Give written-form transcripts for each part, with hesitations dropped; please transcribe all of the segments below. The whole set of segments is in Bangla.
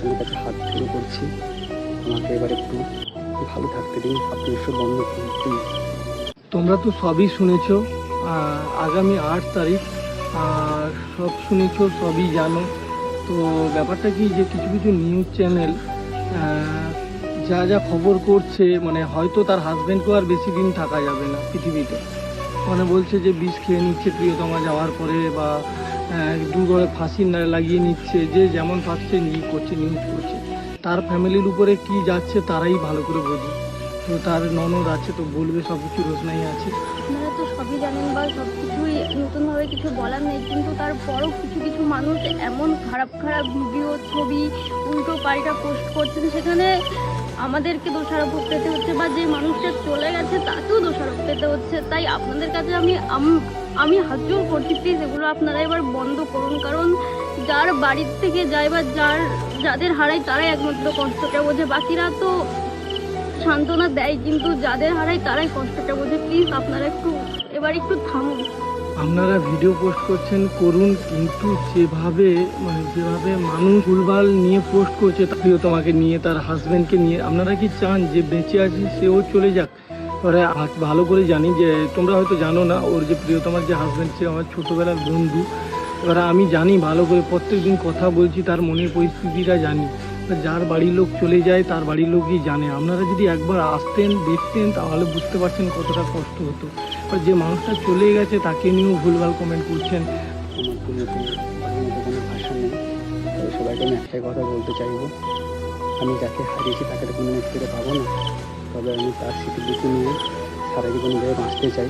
আপনার কাছে হাত জোড় করছি, আমাকে এবার একটু ভালো থাকতে দিন। আপনি এসব বন্ধ করুন প্লিজ। তোমরা তো সবই শুনেছো। আগামী 8 তারিখ সব শুনেছো, সবই জানো। তো ব্যাপারটা কি যে কিছু কিছু নিউজ চ্যানেল যা যা খবর করছে, মানে হয়তো তার হাজব্যান্ডকেও আর বেশি দিন থাকা যাবে না পৃথিবীতে। মানে বলছে যে বিষ খেয়ে নিচ্ছে প্রিয়তমা যাওয়ার পরে, বা দুঘরে ফাঁসি লাগিয়ে নিচ্ছে, যে যেমন পাচ্ছে নিউজ করছে। তার ফ্যামিলির উপরে কি যাচ্ছে তারাই ভালো করে বোঝে। তো তার ননদ আছে, তো বলবে সব কিছু, রোশনাই আছে। আপনারা তো সবই জানেন বা সব কিছুই নতুনভাবে কিছু বলার নেই, কিন্তু তারপরও কিছু কিছু মানুষ এমন খারাপ খারাপ ভিডিও, ছবি উল্টো পাল্টা পোস্ট করছেন, সেখানে আমাদেরকে দোষারোপ পেতে হচ্ছে, বা যে মানুষটা চলে গেছে তাকেও দোষারোপ পেতে হচ্ছে। তাই আপনাদের কাছে আমি হাত জোড় করছি, প্লিজ এগুলো আপনারা এবার বন্ধ করুন। কারণ যার বাড়ির থেকে যায় বা যাদের হারায় তারাই একমাত্র কষ্টটা বোঝে, বাকিরা তো সান্ত্বনা দেয়, কিন্তু যাদের হারায় তারাই কষ্টটা বোঝে। প্লিজ আপনারা একটু থামুন। আপনারা ভিডিও পোস্ট করছেন করুন, কিন্তু যেভাবে মানুষ ভুলভাল নিয়ে পোস্ট করছে, প্রিয়তমাকে নিয়ে, তার হাজব্যান্ডকে নিয়ে, আপনারা কি চান যে বেঁচে আছে সেও চলে যাক? এবারে ভালো করে জানি যে তোমরা হয়তো জানো না, ওর যে প্রিয়তমার যে হাজব্যান্ড, সে আমার ছোটোবেলার বন্ধু। এবারে আমি জানি ভালো করে, প্রত্যেকদিন কথা বলছি, তার মনের পরিস্থিতিটা জানি। যার বাড়ির লোক চলে যায় তার বাড়ির লোকই জানে। আপনারা যদি একবার আসতেন, দেখতেন, তাহলে বুঝতে পারছেন কতটা কষ্ট হতো। আর যে মানুষটা চলে গেছে তাকে নিয়েও ভুলভাল কমেন্ট করছেন। আমার দুনিয়াতে কোনো ভাষা নেই। তবে সবাইকে আমি একটাই কথা বলতে চাইবো, আমি যাকে হারিয়েছি তাকে তো কোনো ফিরে পাবো না, তবে আমি তার স্মৃতিটুকু নিয়ে সারা জীবন ধরে বাঁচতে চাই।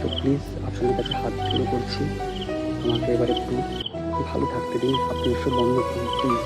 তো প্লিজ আপনার কাছে হাত জোড় করছি, আমাকে এবার একটু ভালো থাকতে দিন। আপনি এসব বন্ধ করুন প্লিজ।